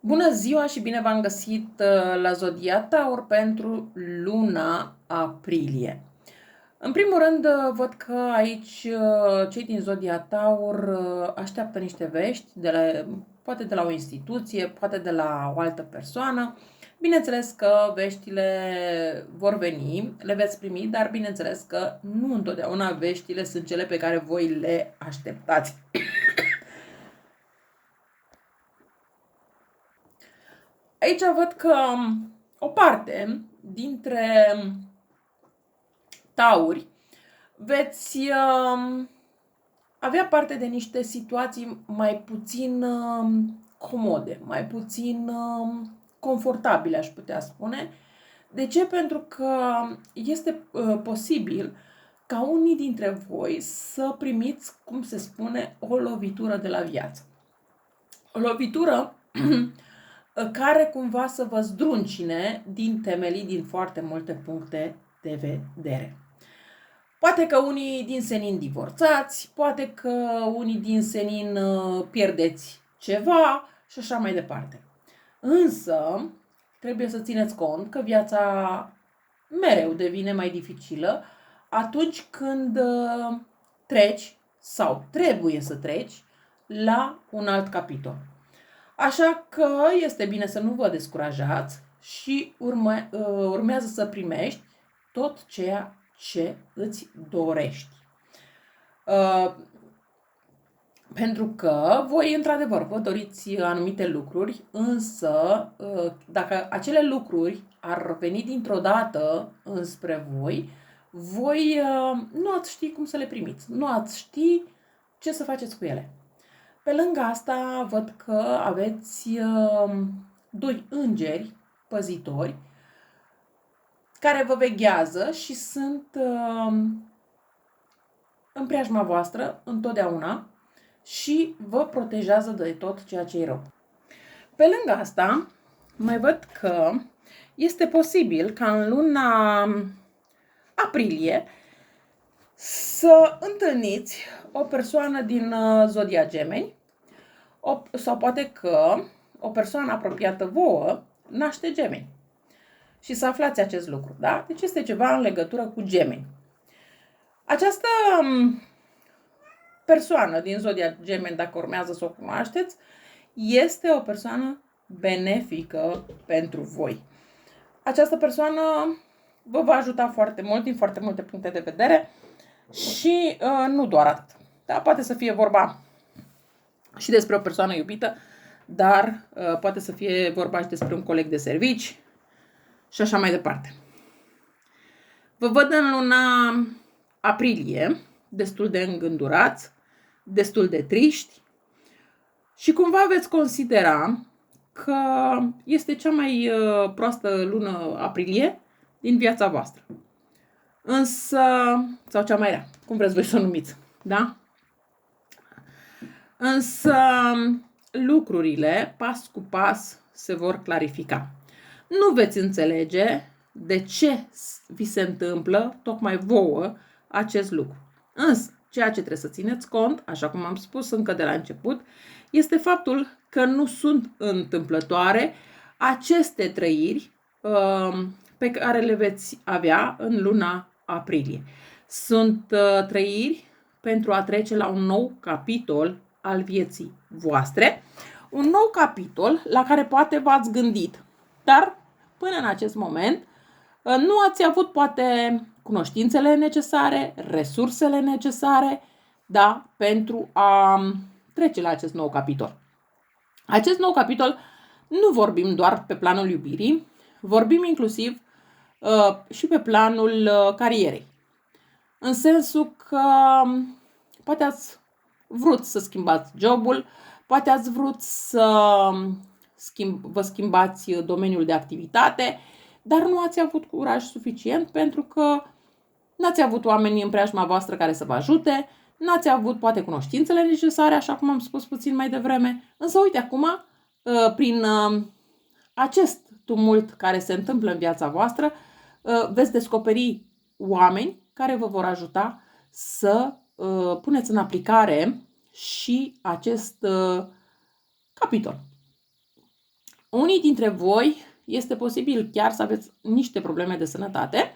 Bună ziua și bine v-am găsit la Zodia Taur pentru luna aprilie. În primul rând, văd că aici cei din Zodia Taur așteaptă niște vești, poate de la o instituție, poate de la o altă persoană. Bineînțeles că veștile vor veni, le veți primi, dar bineînțeles că nu întotdeauna veștile sunt cele pe care voi le așteptați. Aici văd că o parte dintre tauri veți avea parte de niște situații mai puțin comode, mai puțin confortabile, aș putea spune. De ce? Pentru că este posibil ca unii dintre voi să primiți, cum se spune, o lovitură de la viață. O lovitură care cumva să vă zdruncine din temelii din foarte multe puncte de vedere. Poate că unii din senin divorțați, poate că unii din senin pierdeți ceva și așa mai departe. Însă, trebuie să țineți cont că viața mereu devine mai dificilă atunci când treci sau trebuie să treci la un alt capitol. Așa că este bine să nu vă descurajați și urmează să primești tot ceea ce îți dorești. Pentru că voi, într-adevăr, vă doriți anumite lucruri, însă dacă acele lucruri ar veni dintr-o dată înspre voi, voi nu ați ști cum să le primiți, nu ați ști ce să faceți cu ele. Pe lângă asta, văd că aveți doi îngeri păzitori care vă veghează și sunt în preajma voastră întotdeauna și vă protejează de tot ceea ce e rău. Pe lângă asta, mai văd că este posibil ca în luna aprilie să întâlniți o persoană din Zodia Gemeni sau poate că o persoană apropiată vouă naște Gemeni. Și să aflați acest lucru, da? Deci este ceva în legătură cu Gemeni. Această persoană din Zodia Gemeni, dacă urmează să o cunoașteți, este o persoană benefică pentru voi. Această persoană vă va ajuta foarte mult din foarte multe puncte de vedere și nu doar atât. Da? Poate să fie vorba și despre o persoană iubită, dar poate să fie vorba și despre un coleg de servici și așa mai departe. Vă văd în luna aprilie destul de îngândurați, destul de triști și cumva veți considera că este cea mai proastă lună aprilie din viața voastră. Însă, sau cea mai rea, cum vreți voi să o numiți, da? Însă lucrurile, pas cu pas, se vor clarifica. Nu veți înțelege de ce vi se întâmplă tocmai vouă acest lucru. Însă, ceea ce trebuie să țineți cont, așa cum am spus încă de la început, este faptul că nu sunt întâmplătoare aceste trăiri pe care le veți avea în luna aprilie. Sunt trăiri pentru a trece la un nou capitol al vieții voastre, un nou capitol la care poate v-ați gândit, dar până în acest moment nu ați avut poate cunoștințele necesare, resursele necesare, da, pentru a trece la acest nou capitol. Acest nou capitol nu vorbim doar pe planul iubirii, vorbim inclusiv și pe planul carierei. În sensul că poate ați vrut să schimbați jobul, poate ați vrut să vă schimbați domeniul de activitate, dar nu ați avut curaj suficient pentru că n-ați avut oameni în preajma voastră care să vă ajute, n-ați avut poate cunoștințele necesare, așa cum am spus puțin mai devreme. Însă uite acum, prin acest tumult care se întâmplă în viața voastră, veți descoperi oameni care vă vor ajuta să puneți în aplicare și acest capitol. Unii dintre voi este posibil chiar să aveți niște probleme de sănătate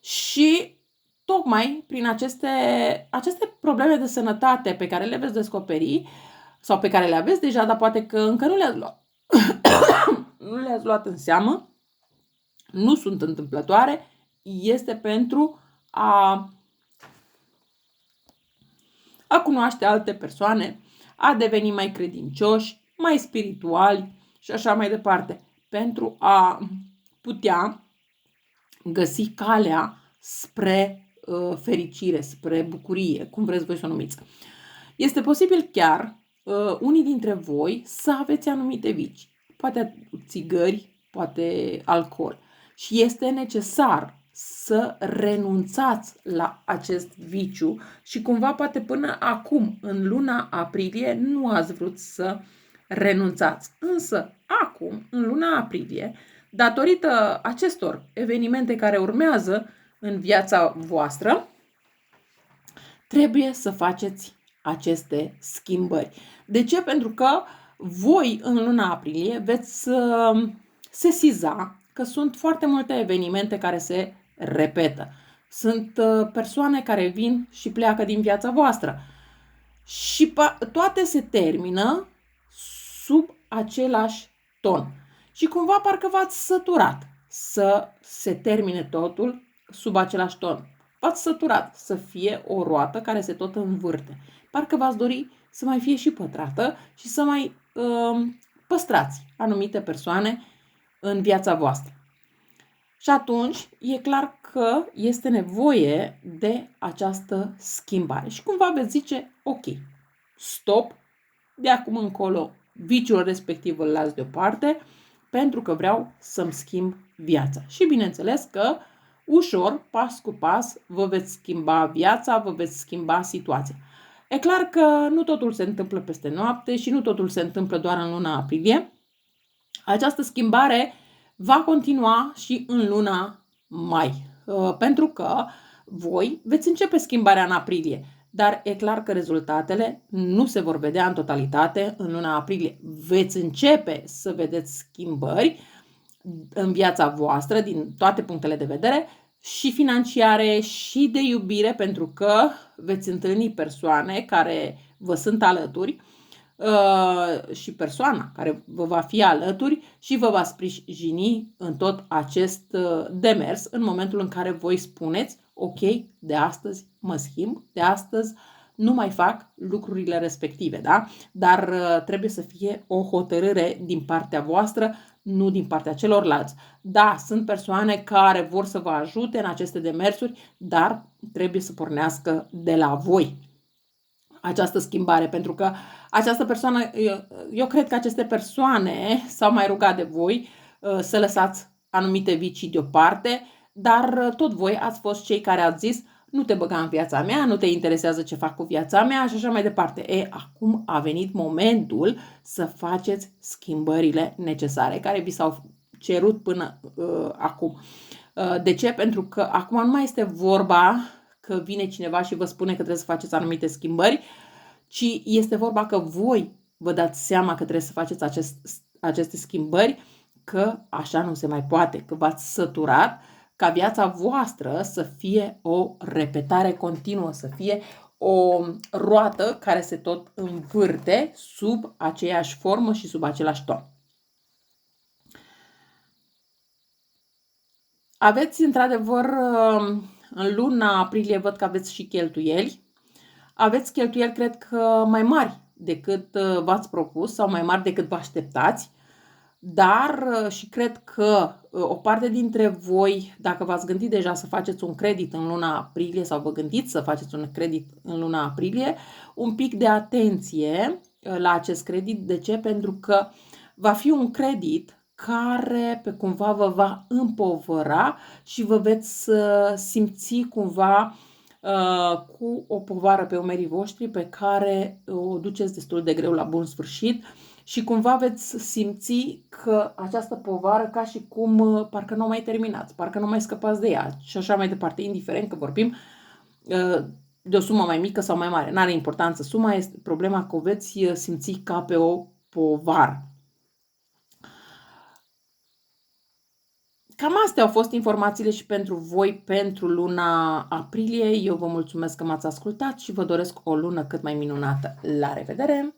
și tocmai prin aceste probleme de sănătate pe care le veți descoperi sau pe care le aveți deja, dar poate că încă nu le-ați luat, nu le-ați luat în seamă, nu sunt întâmplătoare, este pentru a cunoaște alte persoane, a deveni mai credincioși, mai spirituali și așa mai departe, pentru a putea găsi calea spre fericire, spre bucurie, cum vreți voi să o numiți. Este posibil chiar unii dintre voi să aveți anumite vici, poate țigări, poate alcool, și este necesar să renunțați la acest viciu și cumva poate până acum, în luna aprilie, nu ați vrut să renunțați. Însă acum, în luna aprilie, datorită acestor evenimente care urmează în viața voastră, trebuie să faceți aceste schimbări. De ce? Pentru că voi în luna aprilie veți sesiza că sunt foarte multe evenimente care se repetă. Sunt persoane care vin și pleacă din viața voastră și toate se termină sub același ton. Și cumva parcă v-ați săturat să se termine totul sub același ton. V-ați săturat să fie o roată care se tot învârte. Parcă v-ați dori să mai fie și pătrată și să mai păstrați anumite persoane în viața voastră. Și atunci e clar că este nevoie de această schimbare. Și cumva veți zice, ok, stop, de acum încolo viciul respectiv îl las deoparte pentru că vreau să-mi schimb viața. Și bineînțeles că ușor, pas cu pas, vă veți schimba viața, vă veți schimba situația. E clar că nu totul se întâmplă peste noapte și nu totul se întâmplă doar în luna aprilie. Această schimbare va continua și în luna mai, pentru că voi veți începe schimbarea în aprilie, dar e clar că rezultatele nu se vor vedea în totalitate în luna aprilie. Veți începe să vedeți schimbări în viața voastră din toate punctele de vedere, și financiare și de iubire, pentru că veți întâlni persoane care vă sunt alături și persoana care vă va fi alături și vă va sprijini în tot acest demers în momentul în care voi spuneți, ok, de astăzi mă schimb, de astăzi nu mai fac lucrurile respective, da? Dar trebuie să fie o hotărâre din partea voastră, nu din partea celorlalți. Da, sunt persoane care vor să vă ajute în aceste demersuri, dar trebuie să pornească de la voi această schimbare, pentru că această persoană, eu cred că aceste persoane s-au mai rugat de voi să lăsați anumite vicii deoparte, dar tot voi ați fost cei care ați zis, nu te băga în viața mea, nu te interesează ce fac cu viața mea și așa mai departe. Acum a venit momentul să faceți schimbările necesare care vi s-au cerut până acum. De ce? Pentru că acum nu mai este vorba că vine cineva și vă spune că trebuie să faceți anumite schimbări, ci este vorba că voi vă dați seama că trebuie să faceți aceste schimbări, că așa nu se mai poate, că v-ați săturat ca viața voastră să fie o repetare continuă, să fie o roată care se tot învârte sub aceeași formă și sub același ton. Aveți într-adevăr în luna aprilie, văd că aveți și cheltuieli. Aveți cheltuieli, cred că mai mari decât v-ați propus sau mai mari decât vă așteptați, dar și cred că o parte dintre voi, dacă v-ați gândit deja să faceți un credit în luna aprilie sau vă gândiți să faceți un credit în luna aprilie, un pic de atenție la acest credit. De ce? Pentru că va fi un credit care pe cumva vă va împovăra și vă veți simți cumva cu o povară pe umerii voștri pe care o duceți destul de greu la bun sfârșit și cumva veți simți că această povară ca și cum parcă nu o mai terminați, parcă nu mai scăpați de ea și așa mai departe, indiferent că vorbim de o sumă mai mică sau mai mare. N-are importanță suma, este problema că o veți simți ca pe o povară. Cam astea au fost informațiile și pentru voi pentru luna aprilie. Eu vă mulțumesc că m-ați ascultat și vă doresc o lună cât mai minunată. La revedere!